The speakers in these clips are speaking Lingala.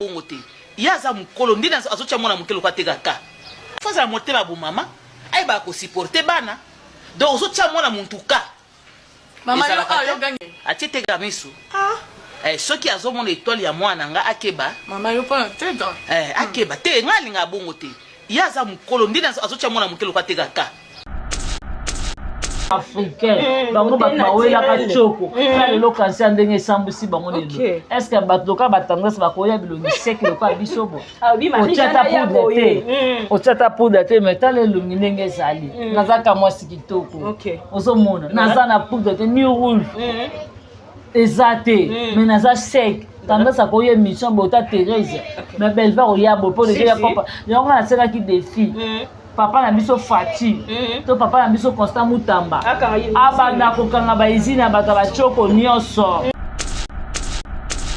bongote yaza mukolo ndina azocha mwana mukelo kwa tegaka faza motema bu mama ai ba ko supporter bana donc azocha mwana muntuka mama yo gagné atitega misu soki azomona étoile ya mwana nga akeba mama yo pa tega akeba te ngali nga bongote yaza mukolo ndina azocha mwana mukelo kwa tegaka africain bango bakawela kachoko kala lokasi ndenge sambusi bango lelo est-ce que batoka batangasa bakoya bilongi seki lokwa bisobo ochata poudre te metale elongi ndenge ezali nazaka mwasi kitoko ozomona naza na poudre te ni rouge eza te mais naza sec tendance koya émission bota Thérèse mais belle va oya bo po déjà papa yango na sekaki défi papa na biso Fati to papa na biso Constant Mutamba abanda kokanga ba izina bato ba choko nyonso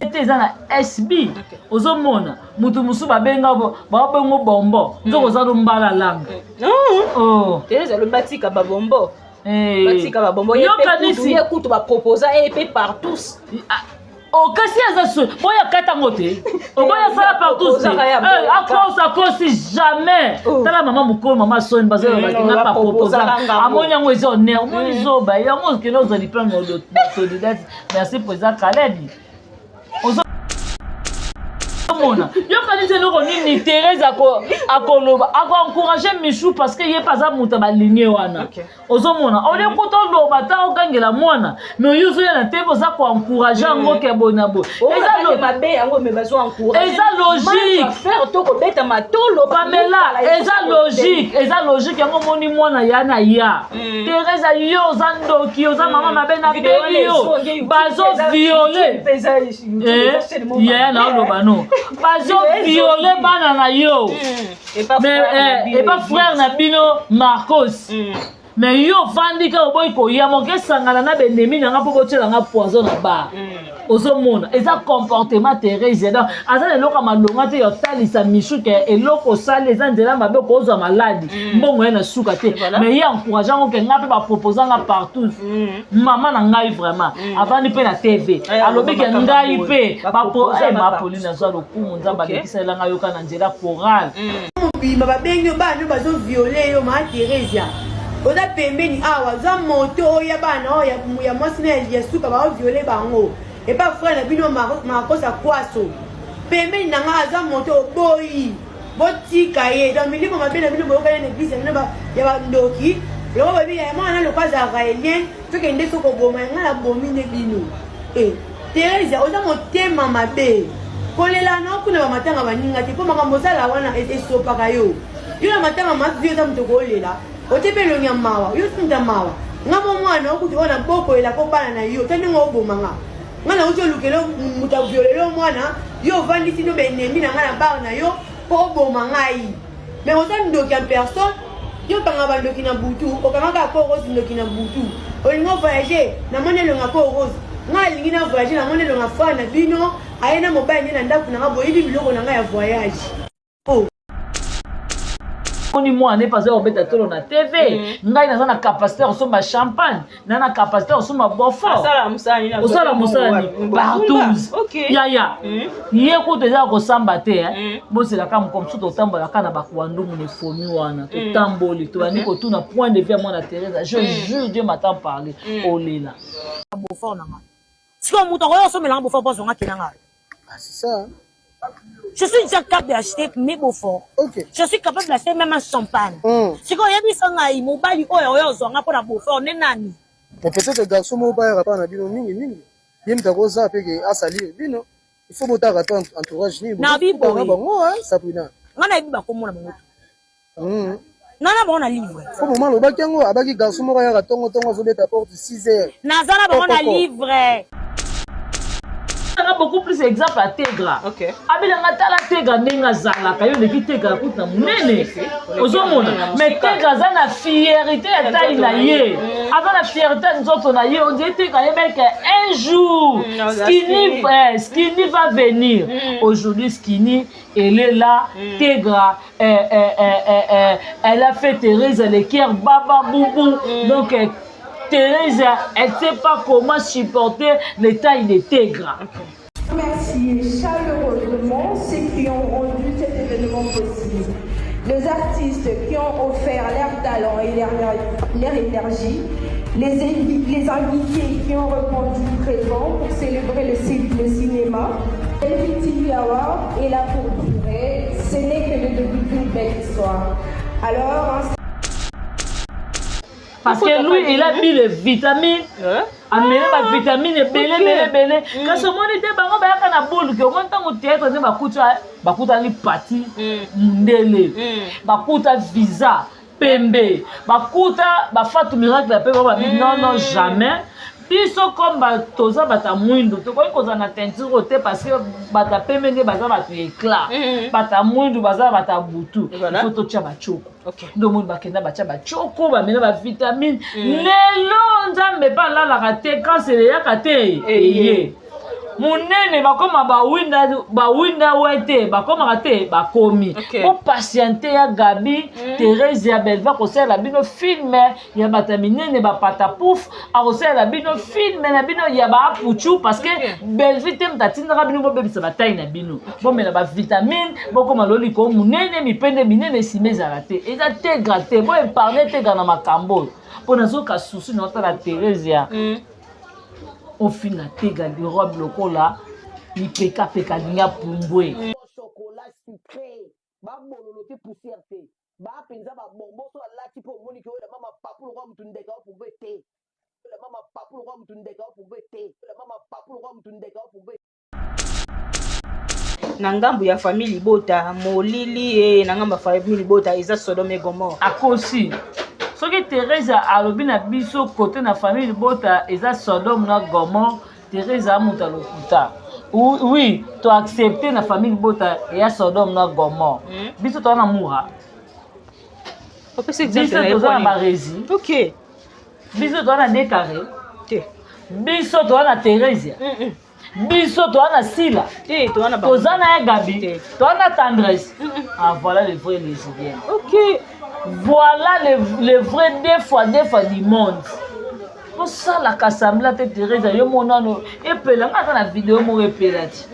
eza na SB ozomona mutu musu babenga ba bengo bombo nzoko za mbala langa Thérèse le batika ba bombo batika ba bombo ye kutu ba proposer et partout kasi aza boya katango te boya sala partout akosi jamais tala mama mukolo mama soni bazela bakinga pa proposer amoni yango eza honneur omoni zoba yango kelo ozali plein de solidarité merci président Kaledi mona yo kanise loko nini Thérèse akoloba encourager Michou parce que ye pas za muta ba ligne wana ozomona ole koto loba ta okangela mwana mais yo zo na tebo za ko encourager ngo ke bonabo eza lo mabe yango me bazo encourager eza logique faire to ko beta matolo Pamela eza logique yango moni mwana yana ya Thérèse yo za ndoki oza mama mabe na yo bazo violer ya na loba no bazo violer bana na yo et pas frère na bino Marcos mais yo vandi ka oboy ko ya moke sangana na benemi na ngapo botela nga poison na ba ozomona eza comportement Thérèse donc aza le loka malonga te yo talisa Michou ke eloko sale eza ndela mabe ko ozwa maladi mbongo yana suka te mais ya encourageant ngo ke ngape ba proposer nga partout maman na ngai vraiment avandi pe na TV alobi ke ngai pe ba Pauline zo lokumu nzamba lekisela nga yoka na nzela chorale bima babengi bana bazo violer yo ma Thérèse oza pembeni awa za moto oya bana oya ya mwasi na ya suka ba violer bango et pas frère na bino makosa kwaso pembeni na nga za moto boyi botika ye donc milimo mabena bino boyoka na église ya bandoki loko babi ya mwana lokwa za raélien toke nde soko boma nga na bomi ne bino Thérèse oza motema mabe kolela no kuna ba matanga baninga te po makambo sala wana esopaka yo na matanga mavio za mutoko olela otepelo nya mawa yo tunda mawa ngamo mwana okuti ona boko ela ko bana na yo tande ngo oboma nga na ujo lukelo muta violelo mwana yo vandi sino benemi na nga na bar na yo po oboma ngai mais oza ndoki en personne yo panga bandoki na butu okamaka ko rose ndoki na butu olingo voyager na monelo nga ko rose nga lingi na voyager na monelo nga fa na bino ayena mobile na ndaku na nga boyibi biloko na nga ya voyage ni moi n'est pas obeta tolo na TV ngai naza na capacité osomba champagne na capacité osomba beaufort osala musani partout ya ye ko teza ko samba te bosela kam comme tout otambola kana bakwandumu ne fomi wana to tamboli to bani ko tuna point de vue moi na Thérèse je jure Dieu m'attend parler olela beaufort na ma siko muto ko osomela beaufort pour zonga kinanga c'est ça. Je suis déjà capable d'acheter mes beauforts. Je suis capable d'acheter même un champagne. Si quand il y a des gens qui m'ont dit oh on a pour la beaufort n'est nani. Peut-être que garçon m'a pas rapport à bino mingi mingi. Yem ta koza pe ke asali bino. Il faut botar attendre entourage ni. Na bi bo. Ça prina. Ngana bi ba ko mona bango. Nana bon na livre. Faut moment lo ba kengo abaki garçon mo ya tongo zo beta porte 6h. Nazala bon na livre. Beaucoup plus exemple à Tegra. Abilanga tala Tegra nenga zala kayo leki Tegra kuta munene. Ozomona mais Tegra za na fierté ya taille na ye. Avant la fierté nzoto na ye on dit Tegra yebeka un jour Skinny va venir. Aujourd'hui Skinny elle est là Tegra elle a fait Thérèse le cœur baba boubou donc Thérèse, elle ne sait pas comment supporter les tailles de Tegra. Merci chaleureusement ceux qui ont rendu cet événement possible. Les artistes qui ont offert leur talent et leur énergie, les invités qui ont répondu présent pour célébrer le cinéma. Le TV Award est là pour durer. Ce n'est que le début d'une belle histoire. Alors, parce que lui, il a mis les vitamines. Amener les vitamines belé. Quand ce monde était bango ba kana boule que on tant au théâtre ne bakuta ni parti ndele. Bakuta visa pembe. Bakuta ba fatu miracle la pembe ba non jamais. Biso comme batoza bata mwindo to koyi koza na teinture te parce que bata pembe ne baza batu éclat. Bata mwindo baza bata butu. Faut to tia ba choko. Ndo monde bakenda ba tia ba choko ba mena ba vitamine. Lelo nzambe pa la la kate quand c'est ya kate eye. Munene bakoma bawinda wete bakoma kate bakomi o patienter ya Gabi Thérèse ya Belva kosala bino film ya bataminene bapata pouf a kosala bino film na bino ya ba puchu parce que Belvi tem tatinda bino bobebisa bataille na bino bomela ba vitamine bokoma loli ko munene mipende minene simeza raté eza te graté bo parler te gana makambo pona zoka susu na ta la Thérèse ya au final tega de robe lokola ni peka linga pumbwe chocolat sucré ba bololo te poussière te ba penza ba bonbon so la ti po moni ko la mama papu lo mtu ndeka pumbwe te la mama papu lo mtu ndeka pumbwe te la mama papu lo mtu ndeka pumbwe na ngambu ya famille Bota molili na ngamba famille Bota eza Sodome et Gomorrhe akosi soki Thérèse alobi na biso côté na famille Bota eza Sodome na Gomorrhe Thérèse amuta lokuta oui to accepter na famille Bota ya Sodome na Gomorrhe biso to na mura biso to na barezi OK biso to na décarré biso to na Thérèse biso to na Sila to na Gabi to na Tendresse voilà les vrais lesbiennes OK. Voilà les vrais deux fois du monde. Pour ça, la Kassamla, Thérèse, yo monano, et puis là, on a la vidéo, mon épélati.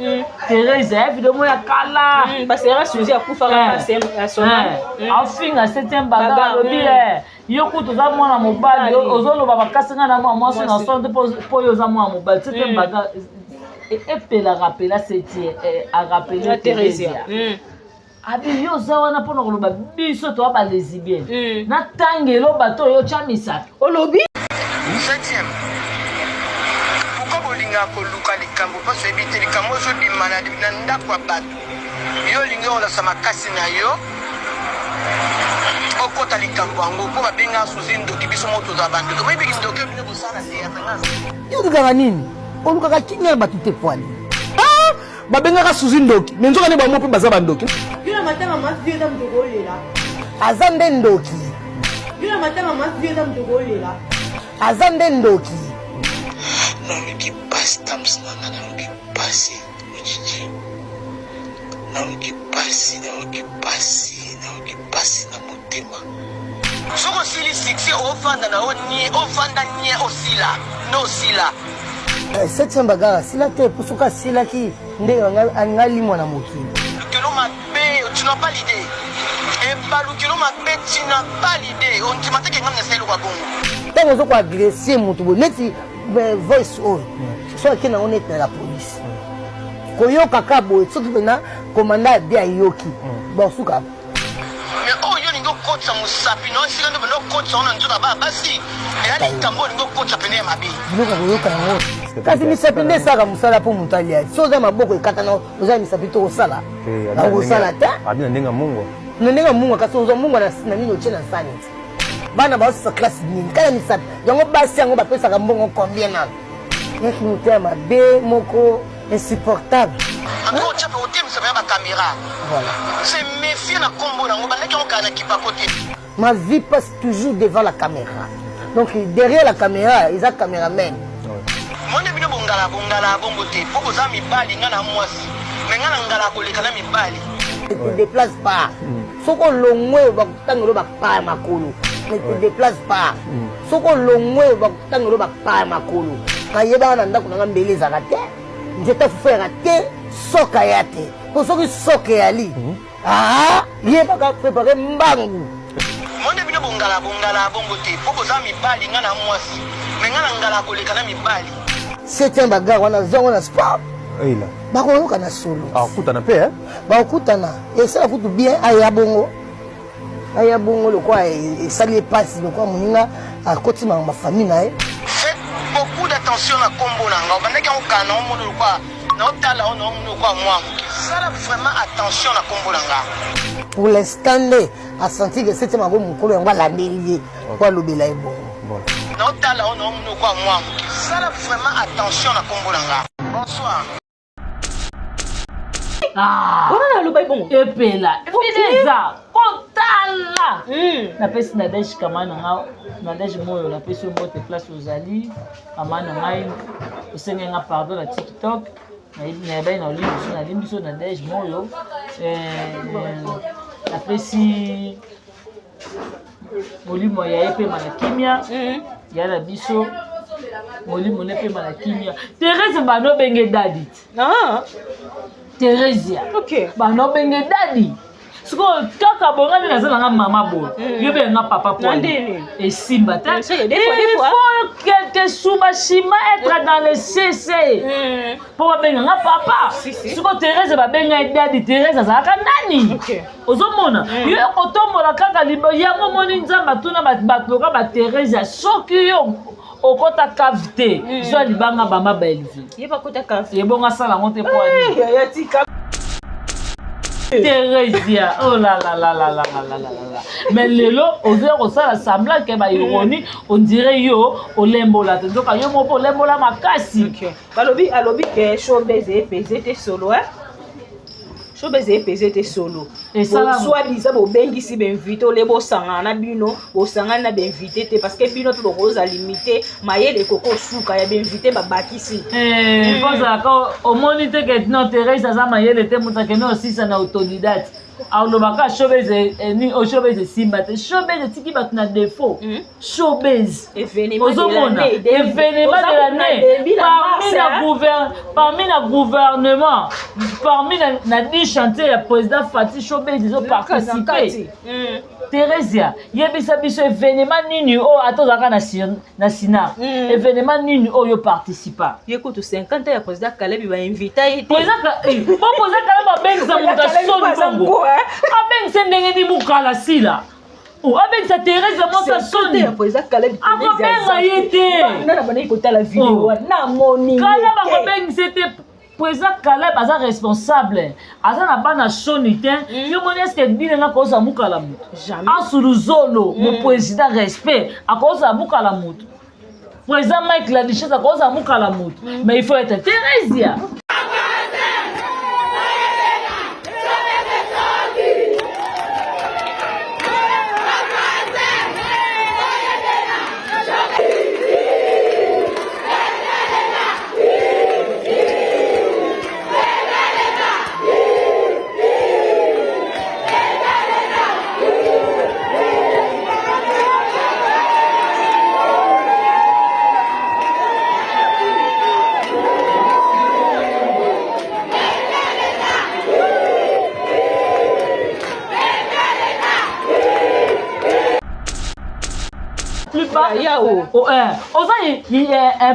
Thérèse, la vidéo, mon yakala. Parce que là, Suzy a pu faire la passée à son enfin, à 7e bagarre, le billet. Yo kuto za mwana mobali, ozolo baba kasenga na mwa mwasi na sonde po yo za mwana mobali. 7e bagarre. Et puis la rappela, c'était à rappeler Thérèse. Abi yo zawana pona koloba biso to ba lesbienne na tangelo bato yo chamisa olobi 7e pourquoi bolinga ko luka likambo parce que ebite likambo zo bimana na ndako bato yo linga ola sama kasi na yo okota likambo ngo ko babenga suzindo kibiso moto za bando ko bibi ndoke bino busana te yatanga yo kaka nini oluka ka kinya batute poali babenga ka suzindoki menzoka ne ba mopi baza bandoki Yuna matama masio za mtogolela. Azande ndoki. Yuna matama masio za mtogolela. Azande ndoki. Naongi pasi tams naongi pasi ujiji. Naongi pasi na motema. Soko sili siksi ofanda na oni ofanda nye osila no sila. 7e bagara sila te pusuka sila ki nde angali mwana mokili. Tu n'as pas l'idée. Et Balukilo m'a fait, tu n'as pas l'idée. On dit que tu as fait le bon. Tant que tu as agressé mon tour, net voice all. Soit que on est la police. Koyo kakabo, surtout maintenant commandant bien yoki. Bon souka. Mais oh yo ningo coach sa musapi no sika ndo no coach ona nzoka ba basi. Et ali kambo ningo coach apene mabi. Ndoka koyoka ngo. Kasi misapi nde saka musala po mutalia. Soza maboko ekata na oza misapi to osala. Na osala ta. Abina ndenga mungu. Ndenga mungu kasi ozo mungu na nini ochena sanity. Bana ba sa classe nini kala misapi. Yango basi yango ba pesa ka mbongo combien na. Yaki mutema be moko insupportable. Encore tu peux ôter misapi ba caméra. Voilà. C'est méfier na combo na ngoba leki on kana kipa côté. Ma vie passe toujours devant la caméra. Donc derrière la caméra, ils ont caméraman. Monde bino bongala bongo te. Poko za mibali ngana mwasi. Mais ngana ngala ko lekana mibali. Ne te déplace pas. Soko longwe ba tangelo ba pa makolo. Ne te déplace pas. Soko longwe ba tangelo ba pa makolo. Kayeba na ndako na mbele za kate. Njeta fufera te soka yate. Pour ceux qui sont ali. Ah, il est pas préparé mbangu. Mon début de bongala bongo te. Poko za mibali nga na mwasi. Mais nga na ngala koleka na mibali. C'est un bagarre, on a zone, on a sport. Eila. Bah on a solo. Ah, kuta na pe hein? Bah kuta na. Et ça fout bien aya bongo. Aya bongo le quoi et ça les passe le quoi moninga à côté ma famille na. Faites beaucoup d'attention à combo nanga. Bandaki on kana on le quoi. Na otala on le quoi moi. Ça vraiment attention à combo nanga. Pour l'instant à sentir que c'était ma bonne mukolo on va la délier. Quoi lobela e bongo. Na otala on le quoi moi. Ça vraiment attention à combo nanga. Bonsoir. Ah, on a le bail bon. Et puis là, fineza, kontala. Na pesi na desh kamana nga, na desh moyo na pesi mbote place aux ali, kamana ngai, osenge nga pardon na TikTok, na bay na limbiso na desh moyo, na pesi molimo ya epe manakimia, ya na biso. Molimo ne pe manakimia. Thérèse bano benge dadit. Ah. Thérèsia. OK. Bano benge daddy. Siko kaka bongani nazala nga mama bo. Yo be nga papa pour. Et simba ta. Des fois. Il faut que Souba Shima être dans le CC. Pour benga nga papa. Siko Thérèse ba benga daddy Thérèse azaka nani? OK. Ozomona. Yo kotombola kaka libo ya momoni nzamba tuna batloka ba Thérèse soki yo okota cavité. Soit libanga bamba ba élevé. Yeba kota cavité. Yebonga sala monte pour aller. Ya tika. Thérèsia, oh là là là là là là là là. Mais lelo, on dirait que ça semblant que ma ironie, on dirait yo, on lembola. Donc yo mo po lembola makasi. OK. Alobi que showbiz et pesé te solo hein. Showbiz et pesé te solo. Et ça soit disant bo bengi si ben invité le bo sanga na bino, bo sanga na ben invité te parce que bino to rose à limiter, maye le coco souka ya ben invité ba bakisi. Parce que au monite que non Thérèse ça maye le te mutake no aussi ça na autodidacte. Alors baka showbiz ni au showbiz simba te showbiz tiki bat na défaut. Showbiz événement de l'année parmi le gouvernement parmi la dit chanter le président Fatih showbiz ils ont participé. Thérèsia yebisa biso événement nini o atozaka na sina événement nini o yo participa écoute 50 ans ya président Caleb va inviter président Caleb ba benza mutasoni bongo abengisa ndenge ni mukala sila abengisa Thérèse mosa soni ya président Caleb akobenga ye te nana bana ikotala vidéo na moni kala bakobengisa te président Caleb aza responsable aza na bana soni te yo moni eske bine nga koza mukala mutu asuluzolo mo président respect akoza mukala mutu président Mike la richesse akoza mukala mutu mais il faut être Thérèsia.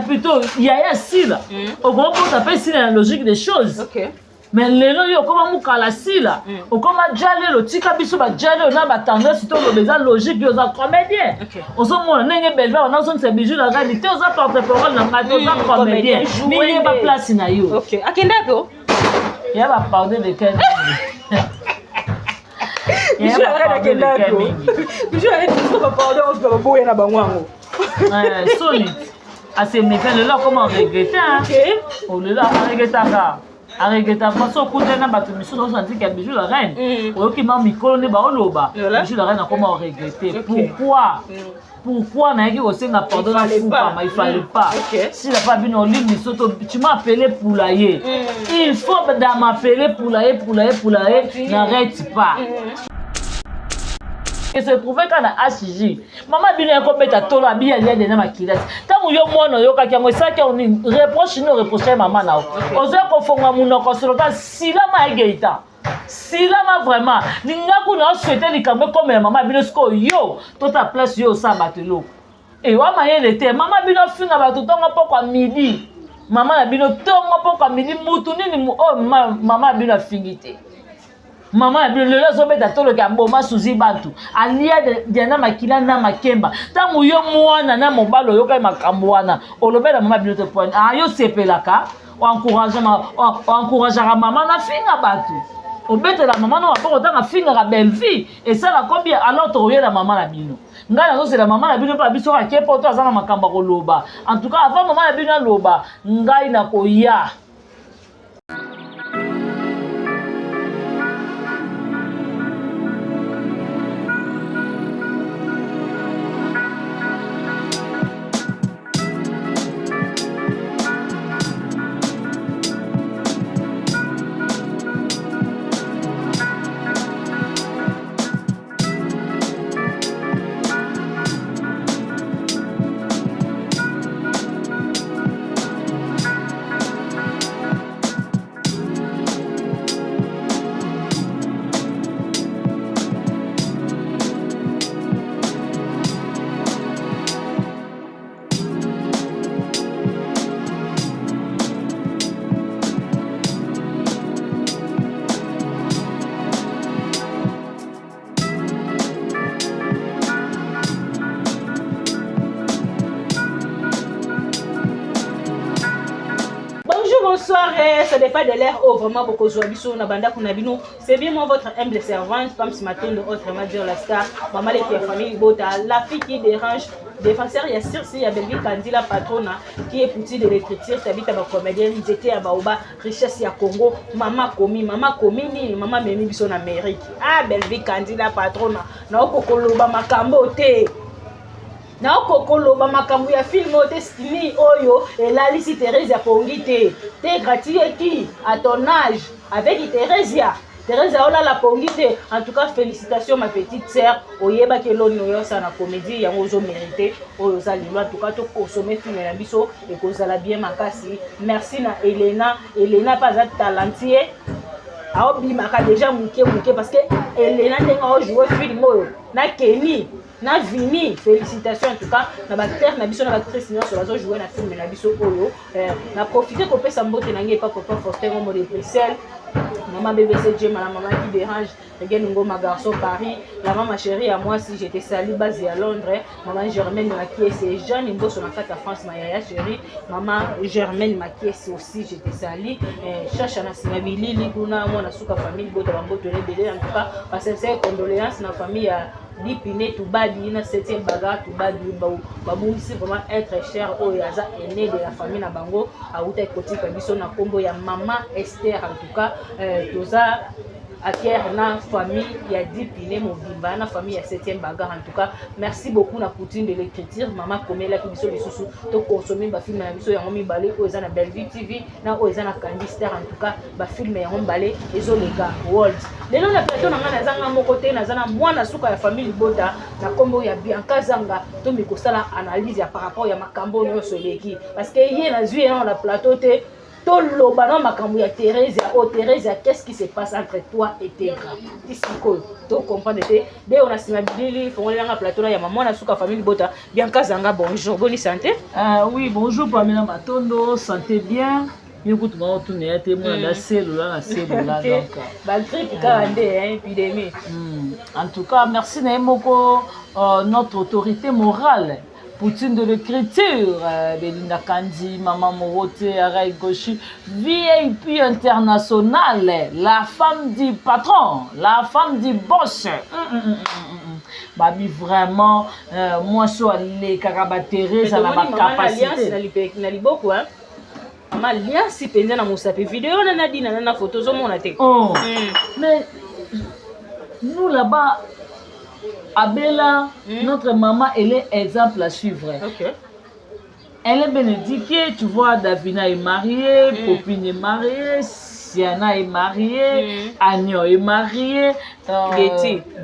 Plutôt il y a sila au grand pour taper si la logique des choses. OK. Mais lelo yo koma mukala sila o koma jalelo tika biso ba jalelo na ba tendance to lo beza logique yo za comédien. Ozo mona nenge belva on a son se bijou la réalité oza porte-parole na ngato za comédien ni ba place na yo. OK. Akenda ko ya ba pardon de quel bijou la reine akenda ko bijou la reine ko ba pardon on se ba boya na bangwango solide. Assez méfiant, là comment regretter hein? Oh là regretter ça. Regretter parce que quand on a battu monsieur on sentit qu'il y a bijou la reine. Oh qui m'a micro ne ba oloba. Bijou la reine comment regretter? Pourquoi n'a eu aussi un pardon à Foupa, mais il fallait pas. Si la pas venu en ligne, tu m'as appelé poulailler. Il faut m'appeler poulailler, n'arrête pas. que se trouver quand na HJ maman bino ya kobeta tolo abia lia de na makilati tango yo mwana yo kaki yango ça on reproche no reproche maman na ozo ko fonga munoko soloka silama egeita silama vraiment ninga kuna souhaiter likambe comme maman bino sko yo tota place yo sa batelo et wa mayele te maman bino finga bato tonga poko midi maman na bino tonga poko midi mutu nini oh maman bino fingite maman ya bino lelo zobeta tolo ka mboma suzi bantu alia diana makila na makemba tangu yo mwana na mobalo yo kai makambo wana olobela maman bino te point yo sepelaka encourageaka maman na finga batu obetela maman na wapoko tanga finga ka belle vie et ça la combien alors to yela maman na bino ngai nazo c'est la maman na bino pa biso ka kepo to azana makamba koloba en tout cas avant maman na bino loba ngai na koya. Bonsoir, ça dépend de l'air. Oh, vraiment, beaucoup de bisous, Nabanda Kunabino. C'est bien moi, votre humble servante, Pam Simaton, de autrement dire la star, maman qui est famille Bota, la fille qui dérange, défenseur, il y a Circe, il y a Belgi Kandi, la patronne, qui est petite de l'écriture, qui habite à ma comédienne, ils étaient à Baoba, richesse, il y a Congo, maman Komi, maman Memi Bisson Amérique. Ah, Belgi Kandi, la patronne, Naoko Koloba, Makambo, na kokoloba makambo ya film otestini oyo elali Thérèse ya pongite te gratuit qui à ton âge avec Thérèse ola la pongite. En tout cas félicitations ma petite sœur oyeba ke loni oyo ça na comédie yango ozo mériter oyo za lilo. En tout cas to consommer film na biso et kozala bien makasi. Merci na Elena pas un talentier aobimaka déjà muke parce que Elena ndenga jouer film oyo na Kenny na Vini, félicitations en tout cas na bacteur na biso na actrice nyonso bazo jouer na film na biso oyo na profiter ko pesa mbote na ngai papa Fortin au mode Bruxelles, maman BBC Jem, la maman qui dérange regarde ngoma garçon Paris, la maman chérie à moi si j'étais sali basée à Londres, maman Germaine Makies et Jeanne Mboso na kata France Mayaya chérie, maman Germaine Makies aussi j'étais sali cherche na sinabili likuna mona suka famille boto bamboto lebele. En tout cas parce que c'est condoléances na famille à Dipine Toubadi na 7e bagarre Toubadi babungisi vraiment être cher au yaza aîné de la famille na bango a uta kotika biso na kombo ya maman Esther. En tout cas toza Akier na famille ya Dipine Mobimba na famille ya 7e bagarre. En tout cas merci beaucoup na Poutine de l'écriture maman komela ki biso lisusu to consommer ba film na biso ya ngomi balé oza na Bellevue TV na oza na Candy Star. En tout cas ba film ya ngomi balé ezo lega world lelo na plateau na ngana zanga moko te na zana mwana suka ya famille Bota na kombo ya Bianca Zanga to mikosala analyse ya par rapport ya makambo nyonso eleki parce que hier na zui na plateau te to lobana makambo ya Thérèse Thérèse qu'est-ce qui se passe entre toi et tes grands ici ko to comprendre te dès on a simabili fongola na plateau ya maman na suka famille Bota. Bianca Zanga bonjour, bonne santé. Oui bonjour Pamela Matondo, santé bien. Écoute moi tout n'est été moi la cellule donc ba grippe carande épidémie. En tout cas merci Naimoko notre autorité morale Poutine de l'écriture, Belinda Kandi, Maman Morote, Aray Goshi, VIP internationale, la femme du patron, la femme du boss. Babi vraiment, moi je suis Karabatere, ça n'a pas de capacité. Maman alliance si penza na mosape vidéo na dina na photo zo mona te. Oh. Mais nous là-bas Abela, notre maman, elle est exemple à suivre. Okay. Elle est bénédictée, tu vois, Davina est mariée, Popine est mariée, Siana est mariée, Agnon est mariée,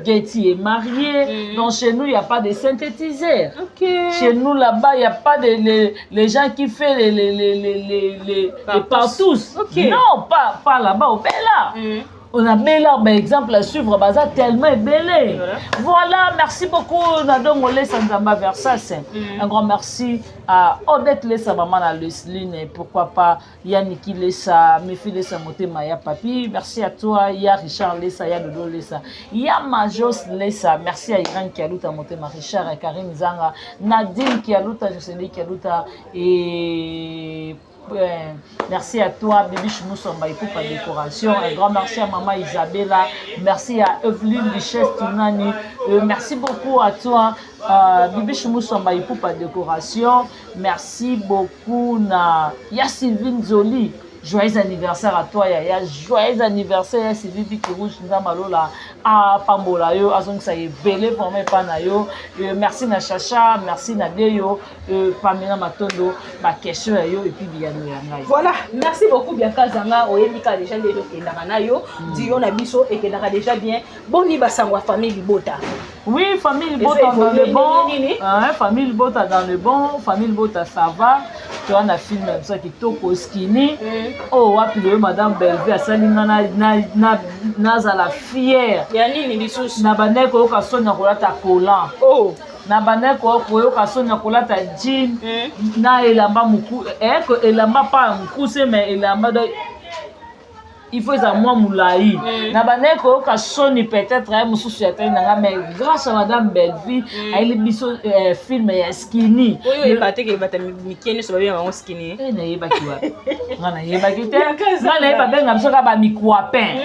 Getty est mariée. Donc chez nous, il n'y a pas de synthétiseurs. Chez nous, là-bas, il n'y a pas les gens qui font les partous. Non, pas là-bas, au Bella. On a Bella, par exemple, à suivre, Baza tellement belé. Voilà, merci beaucoup, Nadon Olé Sanzamba Versas. Un grand merci à Odette Lessa, maman à Lesline, et pourquoi pas Yannick Lessa, Méfi Lessa, Moté Maya Papi. Merci à toi, Ya Richard Lessa, Ya Dodo Lessa, Ya Majos Lessa. Merci à Iran Kialuta, Moté Richard, et Karim Zanga, Nadine Kialuta, José Kialuta, et merci à toi, Bibi Chimousomba pour la décoration. Un grand merci à maman Isabella. Merci à Evelyne Richesse Tunani. Merci beaucoup à toi, Bibi Chimousomba pour la décoration. Merci beaucoup à Sylvine Zoli. Joyeux anniversaire à toi, Yaya. Joyeux anniversaire à Sylvie Bikirouche, Nzamalola, à Pambola, yo, à Zong Saye, Belé, formé Panayo. Merci à Chacha, merci à Deyo, Pamela Matondo, ma question yo, et puis Biano Yangaï. Voilà, merci beaucoup, Bianca Zanga, Oyemika déjà déjà Kendakanayo, Dion Abiso et Kendaka déjà bien. Bon, ni basangwa famille Libota. Oui, famille Libota dans le bon. Famille Libota dans le bon, famille Libota ça va. Tu as un film comme ça qui toque au skinny. Oh, wapi le madame Belvé a sali na la fière. Ya nini lisusu? Na baneko ka sonya kolata kolan. Oh, na baneko ka sonya kolata jean na elamba muku ko elamba pa mukuse mais elamba do il faut ça moi moulaï na baneko ka soni peut-être ay mususu atay na mais grâce à madame Belvé elle biso film ya skinny oui baté que bata mikene so bien en skinny na yeba kiwa ngana yeba kite ngana yeba benga msoka ba mikwapin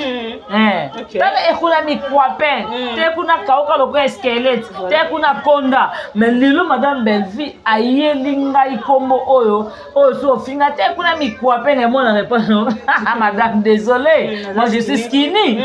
tala ekuna mikwapin te kuna kauka loko squelette te kuna konda mais lilo madame Belvé ayelinga ikombo oyo so finga te kuna mikwapin na mona réponse madame désolé. Moi je suis skinny.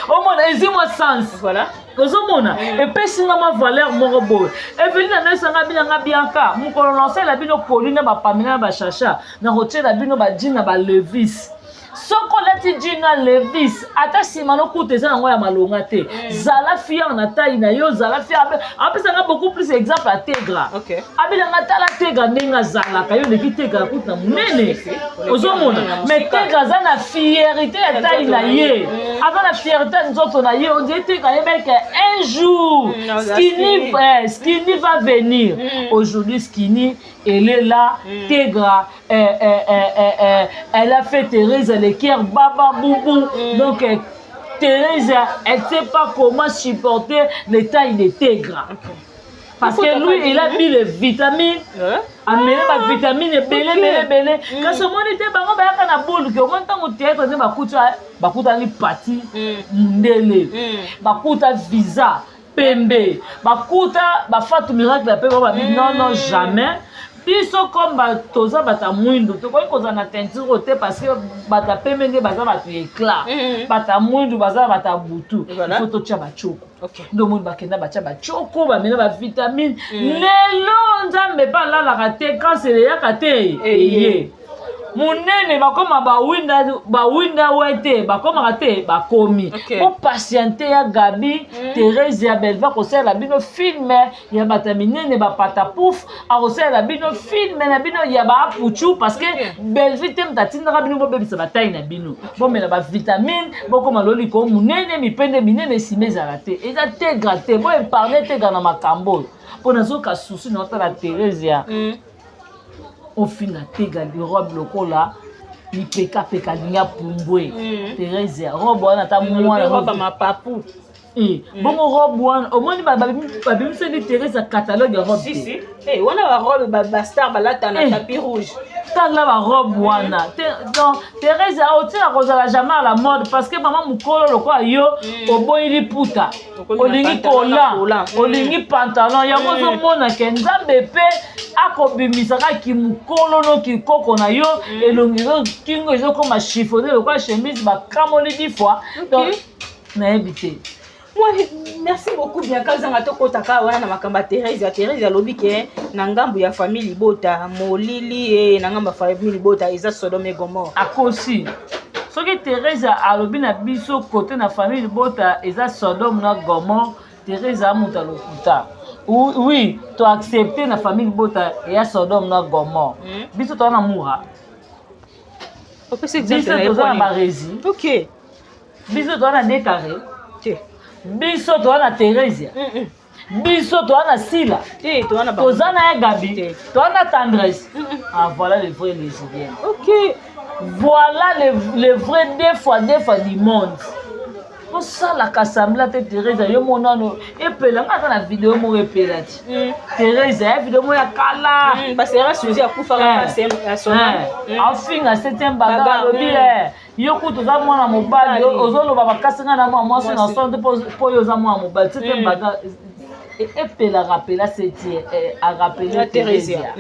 Au moins, dis-moi sens. Voilà. Kozomona et puis sinon ma valeur morobo Evelyne na sanga binanga Bianca mon lancer la bino Pauline ba Pamela ba Chacha na rotier la bino ba Dina ba Levis soko lati Dina Levis ata simano kuteza na ya malonga te zala fier na taille na yo zala fier après ça a beaucoup plus exemple à Tegra. OK abila tala Tegra ndenga zala ka yo leki Tegra kuta munene ozomona mais Tegra za na fierté ya taille na ye avant la fierté nzoto na ye on dit Tegra yebeka un jour Skinny va venir aujourd'hui Skinny elle est là Tegra elle a fait Thérèse Lequier Baba Boubou donc Thérèse elle ne sait pas comment supporter les tailles de Tegra parce que lui il a mis les vitamines amener les vitamines belé quand ce monde était bango ba kana boule que on tant au théâtre ne bakuta li parti ndele bakuta visa pembe bakuta ba fatu miracle la pembe ba non jamais biso comme toza bata mwindo to ko koza na teinture te parce que bata pemende baza batu éclat bata mwindo baza bata butu faut to tia ba choko ndo mwindo bakenda ba tia ba choko ba mena ba vitamine lelo nzambe pa la la te quand c'est ya kate eye munene bakoma ba winda wete bakoma kate bakomi o patienter ya Gabi Thérèse ya Belva ko sala bino film ya bataminene ba patapouf a ko sala bino film na bino ya ba puchu parce que Belvi tem tatinda bino bo bebisa bataille na bino bo mena ba vitamine bokoma loli ko munene mipende minene simeza la te eza te graté bo parler te gana makambo pona zo ka souci na ta la Thérèse ya au final Tegra di robe lokola ni peka linga pumbwe Thérèse robe wana ta mwana robe ma papu bon robe wana au moins babim se di Thérèse catalogue robe si wana ba robe ba star ba lata na tapis rouge tala ba robe wana donc Thérèse oti a kozala jamais à la mode parce que maman mukolo lokwa yo oboyili puta olingi kola olingi pantalon yango zo mona ke nzambe pe akobimisaka ki mukolo no ki koko na yo elongi zo kingo ezo koma chiffonné lokwa chemise ba kamoli 10 fois donc na ebité. Moi, merci beaucoup bien quand zanga to kotaka wana na makamba Thérèse alobi ke na ngambu ya famille Libota molili na ngamba famille Libota eza Sodome et Gomorrhe akosi soki Teresa alobi na biso côté na famille libota eza Sodome na Gomorre Teresa amuta lokuta oui to accepter na famille libota ya Sodome na Gomorre biso to na mura biso to na barezi OK biso to na décarré biso to na Teresa biso to na Sila toza na Gabi to na tendresse ah voilà les vrais lesbiennes OK voilà les vrais deux fois du monde pour ça la Kassamla Teresa yo monano epela ngaka na vidéo mo epela ti Teresa vidéo mo ya kala parce que Suzy a kufa ka à son afinga 7e baga lobi yo kutu za mwana mobali ozoloba bakasinga na mwa mwasi na sonde po yo za mwana mobali 7e baga epela rappela c'était a rappeler Teresa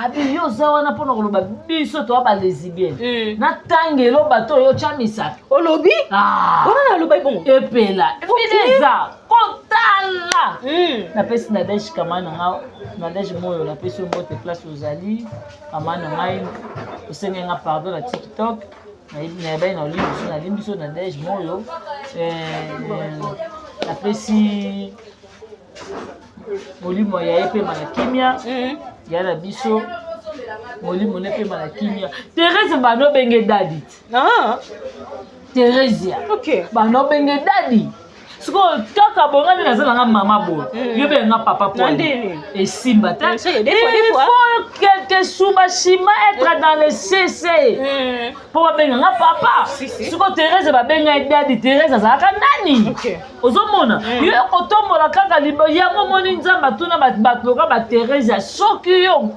abi yo za wana pona koloba biso to ba lesbienne na tangelo bato yo chamisa olobi bona na loba bon epela fineza kotala na pesi na desh kamana nga na desh moyo na pesi mbote place ozali kamana ngai osenge nga pardon na TikTok na ba na oli na limbiso na desh moyo na pesi molimo ya epe malakimia ya na biso molimo ne pe malakimia Teresa bano benge dadi Teresa OK bano benge dadi siko kaka bongani nazala nga mama bo yo be nga papa po et simba ta il faut quelque suba shima être dans le CC pour benga nga papa siko Teresa ba benga dadi Teresa za ka nani ozomona yo kotombola kaka libo ya momoni nzamba tuna bato ka ba Teresa soki yo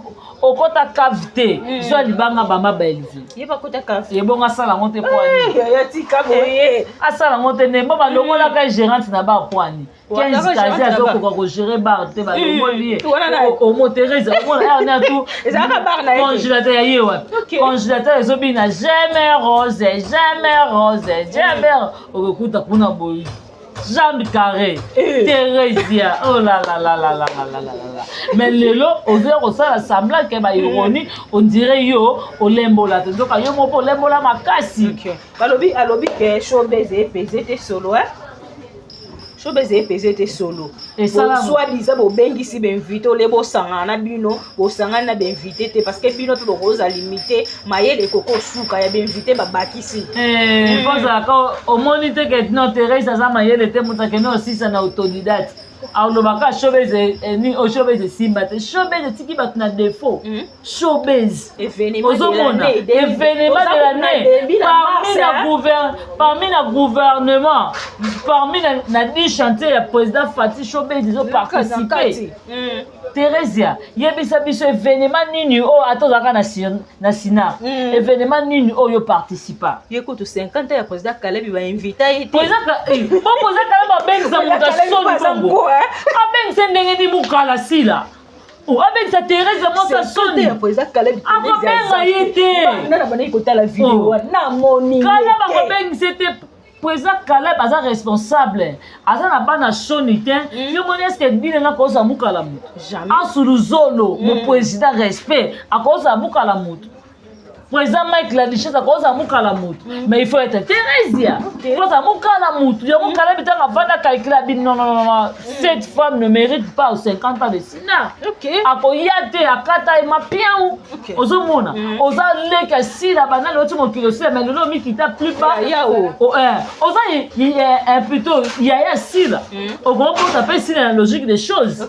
okota cavité zo libanga bamba ba élevé yeba kota cavité yebonga sala ngote poani ya tika boye asala ngote ne baba longola ka gérante na ba poani 15 kazi azoko ko gérer bar te ba longoli o mo Teresa o mona na tout ezaka bar na congélateur ya yewa congélateur ezobina jamais rose okuta kuna boyi jambe carré Teresa oh là là là là là là là mais lelo ozo ko sala semblant que ba ironie on dirait yo olembola te donc yo mo po lembola makasi alobi ke showbiz epeze te solo showbiz epeze te solo soit disant bo bengisi benvité ole bo sanga na bino bo sanga na benvité te parce que bino to boza limité mayele koko suka ya benvité ba bakisi poza ka o monite que non Teresa za mayele te mutake no sisa na autodidacte alobaka showbiz ni o showbiz simba te showbiz tiki bat na défaut showbiz événement de l'année parmi la gouvernement parmi la dit chanter le président Fatih showbiz ils ont participé Teresa yebisa biso événement nini o atozaka na sina événement nini o yo participa yekutu 50 ans ya président Caleb ba invité président Caleb ba benza mutasoni Congo abengisa ndenge ndi mukala sila abengisa Teresa mosa soni président Caleb akobenga ye te na bana ikotala vidéo na moni kala bakobengisa te président Caleb aza responsable aza na bana soni te yo moni est-ce que bine na koza mukala mutu asuluzolo mo président respect akoza mukala mutu président Mike la richesse akoza mukala mutu mais il faut être Teresa koza mukala mutu yo mukala bitanga vanda calcula bin non cette femme ne mérite pas 50 ans de sina akoya te akata ma piau ozomona oza leka sila banana oti mokilo sila mais lelo mikita plus bas oza plutôt yaya sila okomota pe sila la logique des choses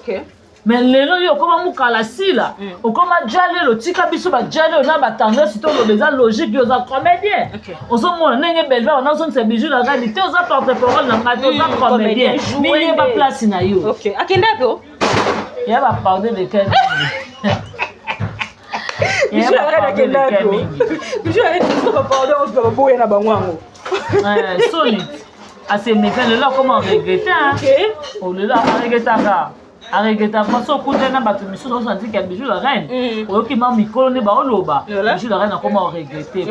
mais lelo yo koma mukala sila okoma jalelo tika biso ba jalelo na batanga sito lo beza logique yo za comédien osomona nenge belva on a son se bijou la réalité oza porte-parole na ngato za comédien ni ba place na yo akenda po ya ba pardon de quel bijou la akenda po bijou la tout ba pardon on va boya na bangwango solide assez mais lelo comment regretter on le là regretter arrêtez pas ça pour na bato misusu on dit que bijou la reine oyoki ma mikolo ne ba oloba bijou la reine comment regretter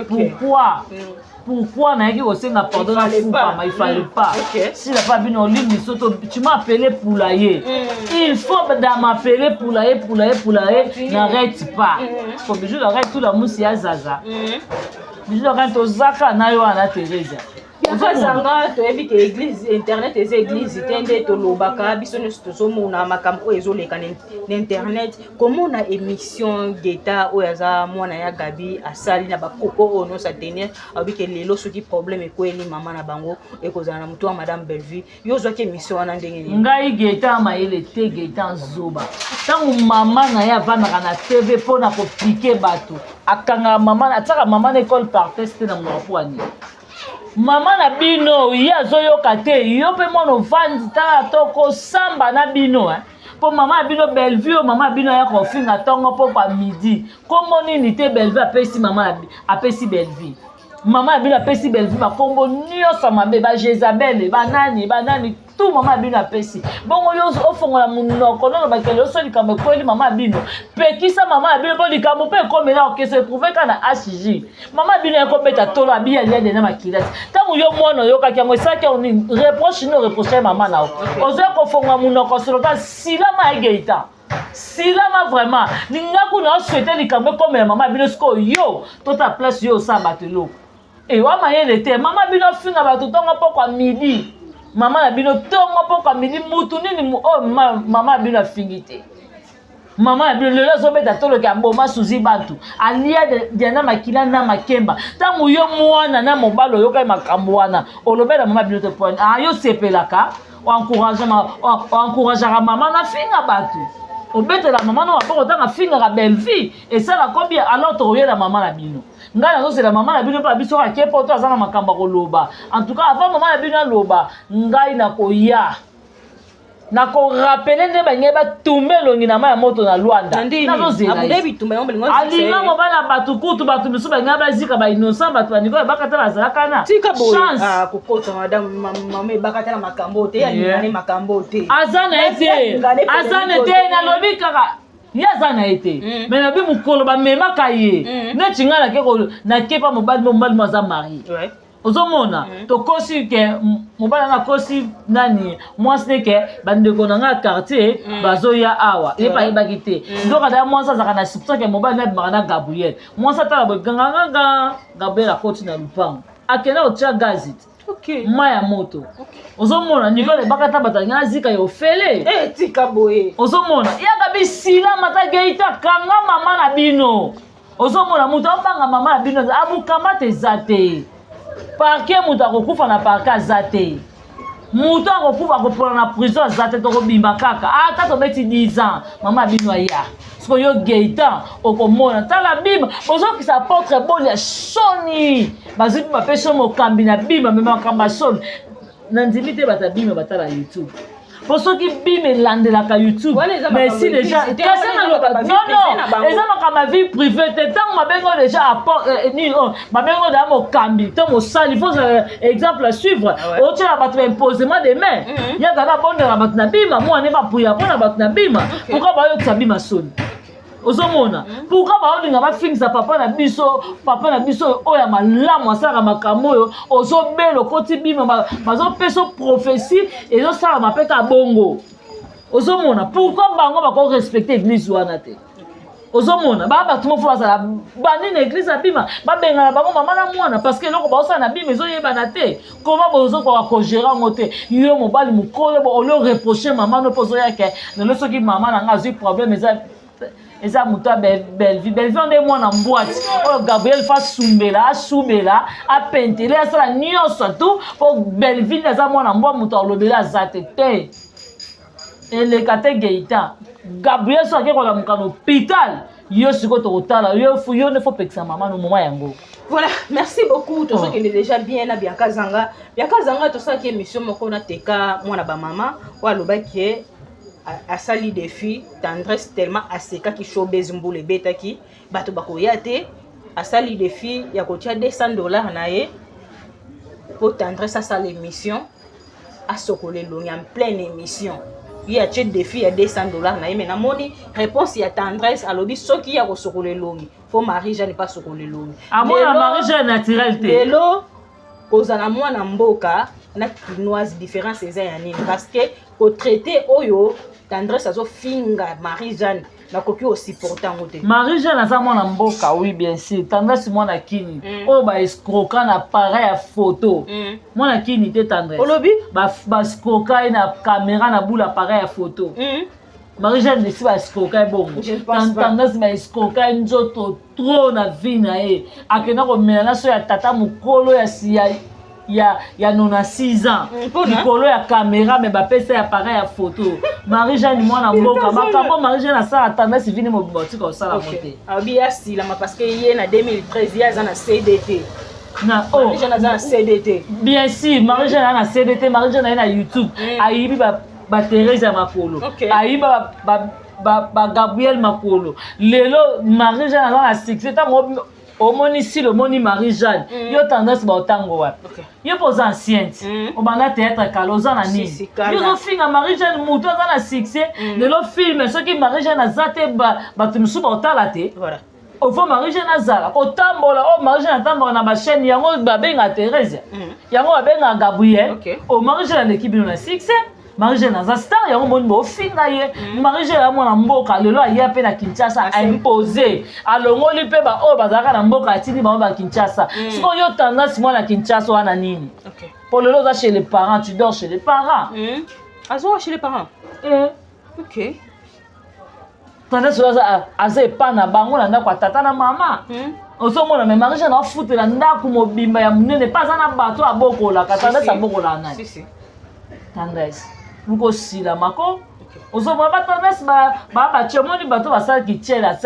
pourquoi na yaki kosenga pardon na fupa mais il fallait pas si la famille no ligne soto tu m'as appelé poulailler il faut m'appeler poulailler n'arrête pas pour bijou la reine tout la mousse ya zaza biso quand tozaka na yo ana Teresa yakazanga toyebi ke église internet eza église te nde tolobaka biso nyonso tozomona makambo oyo ezoleka na internet komona émission Geta oyo aza mwana ya Gabi asali na bakoko oyo nyonso atenir abi ke lelo soki problème ekweli mama na bango ekozala na mutu wa madame Bellevue yo ozwaki émission wana ndenge nini ngai Geta mayele te Geta nzoba tangu mama na ye avandaka na TV mpona koplike bato akangaka mama atiaka mama na école par test na monoko ani mama na bino ye azoyoka te yo mpe mwana ovandi tala to kosamba na bino mpo mama ya bino Bellevue mama ya bino ya kofinga ntongo mpo pa midi kombo nini te Bellevue apesi mama apesi Bellevue mama ya bino apesi Bellevue bakombo nyonso mabe ba Jezabel banani tout mama ya bino apesi bongo yo ofongola munoko nono bakele oso likambo ekweli mama ya bino pekisa mama ya bino mpo likambo mpe ekomela okese etrouve ka na HJ mama ya bino ekobeta tolo abiya liade na makilati ntango yo mwana oyokaki yango esalaki oni reproche ni oreproche mama na yo ozwa kofongola munoko soloka silama Geta silama vraiment ninga kuna oswete likambo ekomela mama ya bino sikoyo yo tota place yo osala bato eloko ewa mayele te mama bino finga bato ntongo mpo kwa midi mama na bino ntongo mpo kwa midi mutu nini oyo mama bino afingi te mama na bino lelo azobeta toloki ya mboma suzi bantu alia diana makila na makemba ntango yo mwana na mobali oyokai makambo wana olobela mama bino te point yo sepelaka oencourageaka mama na finga bato obetela mama na mapoko otanga fingaka Bellevue esala kobia alors tokoyela mama na bino ngai nazosela mama na bino mpo na biso ake mpo to aza na makambo koloba en tout cas avant mama na bino aloba ngai nakoya nakorapele nde bangai batumba elongi na mai ya moto na Lwanda alinga mobala bato kutu bato misu bangai bazika bainocent bato baniko ebakata bazalaka na chance aza na ete nalobi kaka ye aza na ete me nabi mokolo bamemaka ye neti ngai nakepa mobali mo aza mari ozomona tokosi ke mobali anga kosi nani mwasi neke bandeko na nga quartier bazoya awa yebaki te ndoka da mwasi azaka na soupçon ke mobali na bimaka na Gabriel mwasi atala boyekanganga Gabriel akoti na lupango akende kotia gazi mai ya moto ozomona Nicole ebakata bato alingi azika yo ofele tika boye ozomona yaka bisilama ta Geta kanga mama na bino ozomona moto abanga mama na bino abukamata eza te parke moto akokufa na parke aza te moto akokufa akopola na prison aza te tokobimba kaka ata tobeti 10 ans mama bino aya siko yo Geta okomona tala bima bozokisa apôtre boli ya soni bazwi bima mpe so mokambi na bima me makambo ya soni na ndimi te bata bima batala YouTube po soki bima elandelaka YouTube mais si déjà non eza makambo ya vie privée te ntango mabengo déjà mabengo da mokambi to mosali faut exemple à suivre otiela bato baimposement de main yaka na bondela bato na bima mwana bapuya mpona bato na bima pourquoi bayokisa bima soni ozomona pourquoi baolinga bafingisa papa na biso oyo ya malamu asalaka makambo oyo ozobela okoti bima bazopesa prophétie ezosalama mpe ka bongo ozomona pourquoi bango bakorespecte église wana te ozomona bato mofu bazala bani na église ya bima babengana bango mama na mwana parce que eloko baosala na bima ezoyebana te koma bozokoka kogere yango te yo mobali mokolo olio reproche mama no mpo ozoyake lelo soki mama na nga azwi problème eza moto ya Bellevue nde mwana mbwati oyo Gabriel fa asubela apentele asala nyonso tu mpo Bellevue aza mwana mbwa moto alobela aza te eleka te Geta Gabriel so ake kolamuka na hôpital yo sikoyo tokotala yo ne fo pekisa mama no moma yango. Voilà, merci beaucoup. Tout ce qui est déjà bien na Bianca Zanga tout ça qui est émission moko na teka mwana ba mama wa lobaki asali défi tendresse tellement aseka ki showbiz mbule beta ki bato bakoya te asali défi ya kotia $200 na ye pour tendresse asala émission asokole longi en pleine émission il y a un défi à $200 na ye mais na moni réponse ya tendresse alobi soki ya kosokole longi faut Marie-Jeanne pas sokole longi amona Marie-Jeanne naturel te lelo kozala mwana mboka na kinoise différence eza ya nini parce que ko traiter oyo tendresse azo finga Marie-Jeanne nakoki osupporte yango te. Marie-Jeanne aza mwana mboka, oui bien sûr. Tendresse mwana kini. Oyo ba escroquer na appareil ya photo. Mwana kini te Tendresse. Olobi? Ba escroquer na caméra na boule appareil ya photo. Marie-Jeanne desi ba escroquer bongo. Tendresse ba escroquer nzoto trop na vie na ye. Akena ko mena so ya tata mukolo ya 96 ans. Likolo ya caméra mais ba pesa ya appareil ya photo. Marie-Jeanne mwana mboka makambo Marie-Jeanne asala Tendresse vini moboti ko sala mote. Abi asila ma parce que ye na 2013 ya za na CDT. Na Marie-Jeanne aza na CDT. Bien sûr, Marie-Jeanne a na CDT, Marie-Jeanne a na YouTube. Ayibi ba Thérèse Makolo. Ayibi ba Gabriel Makolo. Lelo Marie-Jeanne a na succès tango omoni si le moni Marie-Jeanne. Yo Tendresse ba otango wapi. Yo poza anciente. Obana théâtre kaloza na nini. Yo finga Marie-Jeanne muto aza na succès. Lelo film soki Marie-Jeanne azate ba tumusu ba otala te. Voilà. Au fond Marie-Jeanne azala kotambola o Marie-Jeanne atambola na ba chaîne yango babenga Thérèse. Yango babenga Gabriel. O Marie-Jeanne l'équipe na succès. Marie-Jeanne aza star yango moni bo finga ye. Marie-Jeanne mwana mboka lelo aya pe na Kinshasa a imposer. Alongoli pe ba o bazaka na mboka atini ba Kinshasa. Siko yo Tendresse mwana Kinshasa wana nini? Pour lelo za chez les parents, tu dors chez les parents. Azo chez les parents. OK. Tendresse aza epa na bango na ndako ya tata na mama. Ozomona me Marie-Jeanne afutela ndako mobimba ya munene pas na bato abokolaka Tendresse abokola nani. Tendresse luko sila mako ozomona ba Tendresse ba chemoni bato basala kichela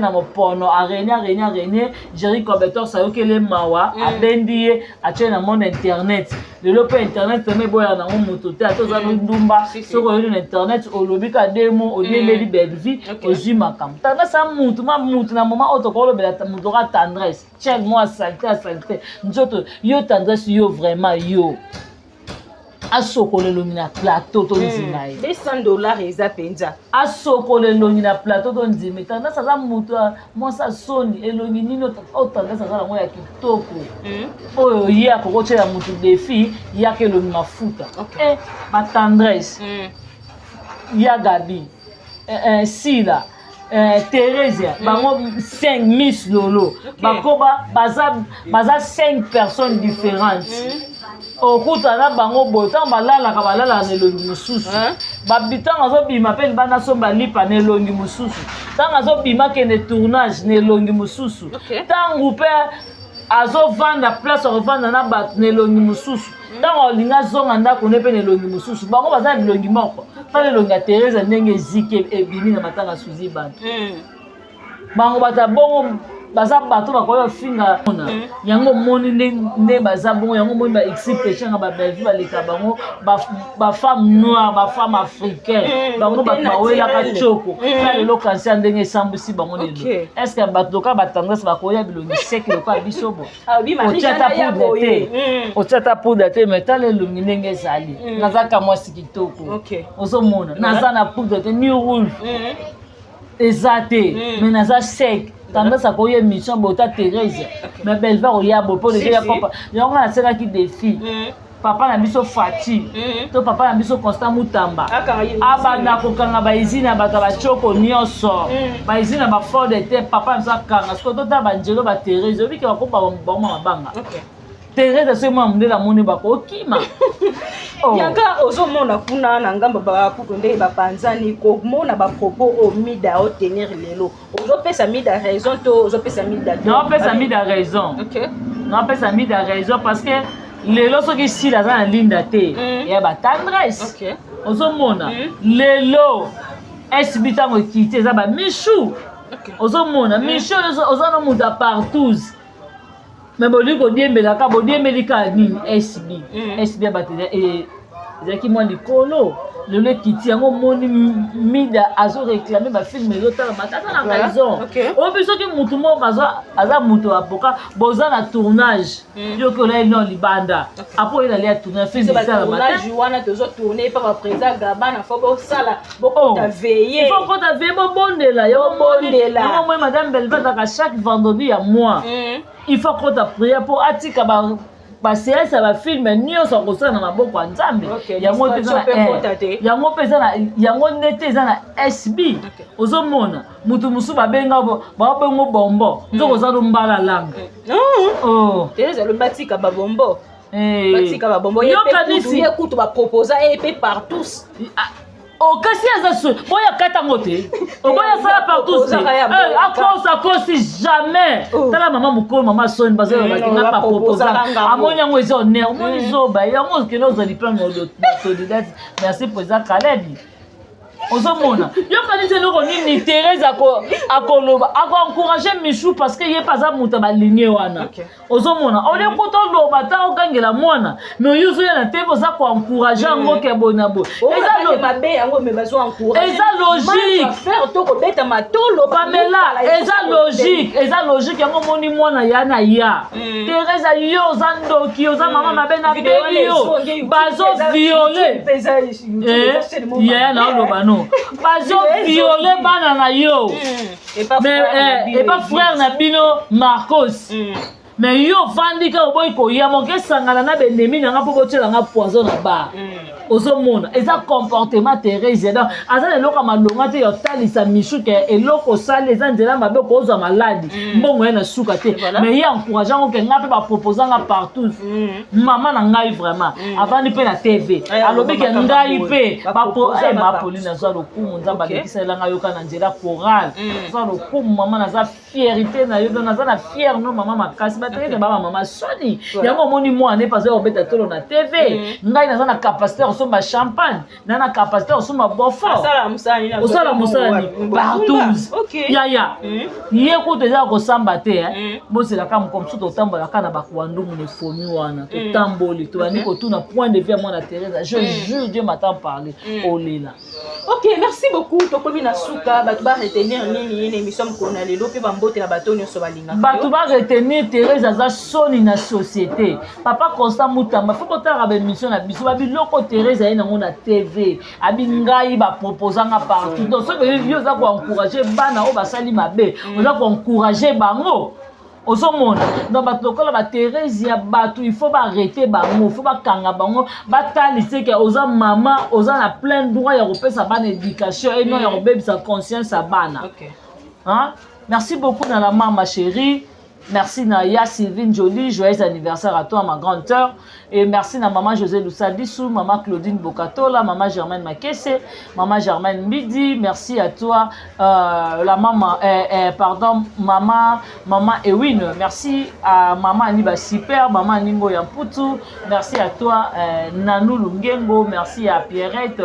na mopono arenia Jerry Cobetor sayokele mawa abendi achela na monde internet lelo pe internet me boya na mutu te atoza ndumba soko yo na internet olobika demo oyemeli belvi ozwi makambo Tendresse mutu na moment otokolobela mutu ka Tendresse chel moi salté nzoto yo Tendresse yo vraiment yo asokolelo na plateau to nzima ye $200 eza penza asokolelo na plateau to nzima Tendresse aza mutu mosa soni elongi nino o Tendresse aza na moya kitoko oyo ye akokotela mutu défi yake elongi mafuta ba Tendresse ya Gabi Sila Thérèse bango 5 Miss Lolo bakoba baza 5 personnes différentes. Okuta na bango botan balalaka balala na elongi mosusu babitanga azobima mpe libanda so balipa na elongi mosusu ntango azobima kende tournage na elongi mosusu ntango mpe azovanda place akovanda na bato na elongi mosusu ntango olinga azonga ndako ne mpe na elongi mosusu bango baza na bilongi moko tala elongi ya Thérèse ndenge eziki ebimi na matanga asuzi bato bango bata bongo baza bato bakoya finga yango moni nde baza bongo yango moni ba expression ba belle baleka bango ba femme noire ba femme africaine bango ba bawela ka choko na lelo kansia ndenge sambusi bango lelo est-ce que bato ka ba Tendresse bakoya bilongi sek le kwa bisobo ochata poudre te metale longi ndenge ezali nazaka mwasi kitoko ozomona naza na poudre te ni rouge ezate mais naza sec Tendresse akoye mission bota Thérèse mais Belva oyabo po déjà papa yango na sera ki défi papa na biso Fati to papa na biso Constant Mutamba abana kokanga ba izina bato ba choko nyonso ba izina ba fort de terre papa msa kanga sko to ta banjelo ba Thérèse obiki bakopa bomba mabanga Thérèse se mwa mundela moni bakokima yanga ozomona kuna na ngamba bapuku nde bapanzani komona bapropos omida otenir lelo ozopesa mida raison to ozopesa mida non pesa mida raison non pesa mida raison parce que lelo soki sila za na linda te ya ba Tendresse ozomona lelo SB tango kiti za ba Michou ozomona Michou ozana muda partout mais boli ko diembela ka bodiembelika nini SB batela ezaki mwa likolo lelo kiti yango moni mida azo réclamer ba film ezotala matata na raison obi soki mutu moko aza mutu apoka boza na tournage yoko la no libanda apo ina lia tournage film ezala tournage wana tozo tourner pa ba présent gabana fo bo sala boko ta veiller faut ko ta veiller bo bondela yo bondela yango moi madame Belva chaque vendredi ya mois il faut qu'on ta prière pour atika baséance ya bafilme nyonso akosala na maboko ya nzambe yango nete eza na SB ozomona mutu mosusu babenga babengo bombo nzoko oza lombala langa tereza lobatika babombo batika babombo ye kutu baproposa epe partout okasi aza so boya katango te oboya sala partout akosi jamais tala mama mukolo mama soni bazala bakinga pa proposa amoni yango eza honneur omoni zoba yango keno ozali plein de solidarité merci président Kalebi ozomona yokanisi eloko nini Thérèse akoloba akoencourage Michou parce que ye paza moto balinye wana ozomona olekuta oloba ta okangela mwana mais oyo ozoya na te oza koencourage yango ke bona bo eza logique yango moni mwana ya na ya Thérèse yo oza ndoki oza mama mabe na bebi yo bazo viole ya na oloba no bazo viole bana na yo et pas frère na bino Marcos mais yo vandi ka oboyi koya moke sangana na benemi na nga po botiela nga poison na ba ozomona eza comportement Thérèse donc aza eloko malonga te yotalisa Michou ke eloko sale eza nzela mabe kozwa maladi mbongo ye na suka te mais ye encourage ngo ke nga pe ba proposer nga partout maman na ngai vraiment avandi pe na TV alobi ke ngai pe ba Pauline zo lokumu nzamba lekisa nga yoka na nzela chorale zo lokumu maman na za fierté na yo na za na fier no maman makasi ba te ba maman soni yango moni moi ne pas obeta tolo na TV ngai na za na capacité osomba champagne na capacité osomba beaufort osala musani partout ya ye ko déjà ko samba te bosela kam comme tout otambola kana bakwandumu ne fomi wana totamboli to bani ko tuna point de vue mwana Thérèse je jure Dieu m'attend parler olela. Ok, merci beaucoup tokomi na suka batu ba retenir nini une émission ko na lelo pe bambote na bato nyonso balinga batu ba retenir Thérèse aza soni na société papa Constant Mutamba faut kotara ba émission na biso ba biloko Thérèse ayi na ngona TV abi ngai ba proposanga partout donc so be yo za ko encourager bana o basali mabe o za ko encourager bango ozomona donc bato lokola ba Thérèse ya bato il faut ba arrêter bango il faut ba kanga bango batalise ke oza mama oza na plein droit ya kopesa bana éducation et non ya kobebisa conscience ya bana merci beaucoup na la maman chérie. Merci Naya Sylvine Jolie, joyeux anniversaire à toi ma grande sœur. Et merci na maman José Lussadissou, maman Claudine Bokatola, maman Germaine Makesse, maman Germaine Midi. Merci à toi la maman maman Ewin. Merci à maman Aniba Super, maman Ningo Yamputu. Merci à toi Nanou Lungengo, merci à Pierrette,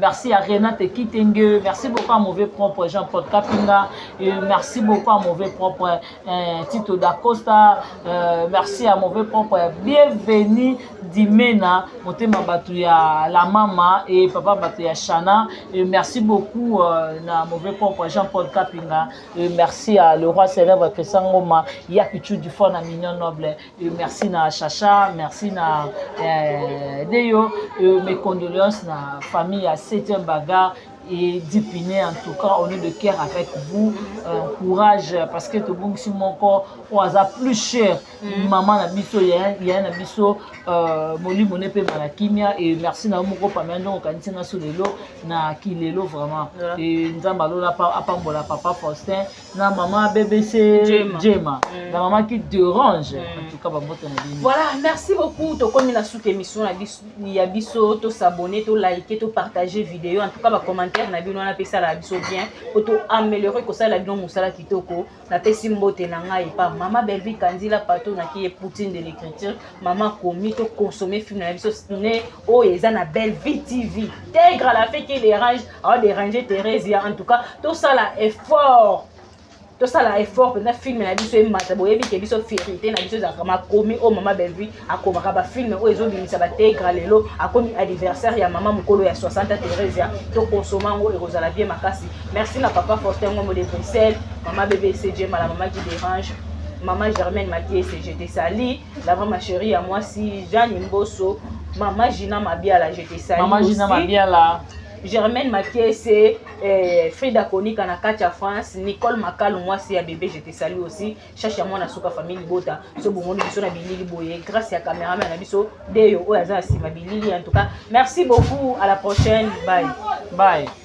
merci à Renate Kitenge, merci beaucoup à mauvais propre Jean-Paul Kapinga, et merci beaucoup à mauvais propre Tito da Costa, merci à mauvais propre bienvenue Dimena, Motema Batouya la maman et papa Batouya Chana, et merci beaucoup na mauvais propre Jean-Paul Kapinga, et merci à le roi célèbre Christian Ngoma, Yakichu du fond à Mignon Noble, et merci na Chacha, merci na Deyo, mes condoléances na famille à 7e bagarre et Dipiné en tout cas on est de cœur avec vous, courage parce que tout bon si mon corps oaza plus cher maman na biso ya na biso moli moné pe malakimia et merci na moko pamendo kanisi na solelo na kilelo vraiment et nzamba lola apambola papa Faustin na maman BBC Jema la maman qui dérange en tout cas ba moto na bino. Voilà, merci beaucoup to komi na sous émission ya biso to s'abonner to liker to partager vidéo en tout cas ba commenter na bino na pesa la biso bien pour améliorer ko ça la bino musala kitoko na pesi mbote na ngai pa maman Belvi Kandila pato na qui est Poutine de l'écriture maman komi to consommer film na biso ne o eza na Belvi TV intègre la fait que les range a déranger Thérèse en tout cas tout ça la effort tout ça la effort pendant film na biso e mata boyebi ke biso fierté na biso za kama komi o mama Belvi akomaka ba film o ezo binisa ba tegra lelo akomi anniversaire ya mama mukolo ya 60 Thérèse to consomango e rozala bien makasi. Merci na papa Faustin Ngombo de Bruxelles, maman BBC Jema, la maman qui dérange, maman Germaine Makiese, je te salue, la maman chérie à moi si Jeanne Mbosso, maman Gina Mabiala, je te salue. Maman Gina Mabiala. Germaine Makiese, Frida Konika na Katia France, Nicole Makalo, moi c'est à bébé, je te salue aussi. Chacha moi na souka famille Bota, ce bon biso na bilili boye, grâce à caméraman na biso, Deyo Oyaza si ma bilili en tout cas. Merci beaucoup, à la prochaine, bye. Bye.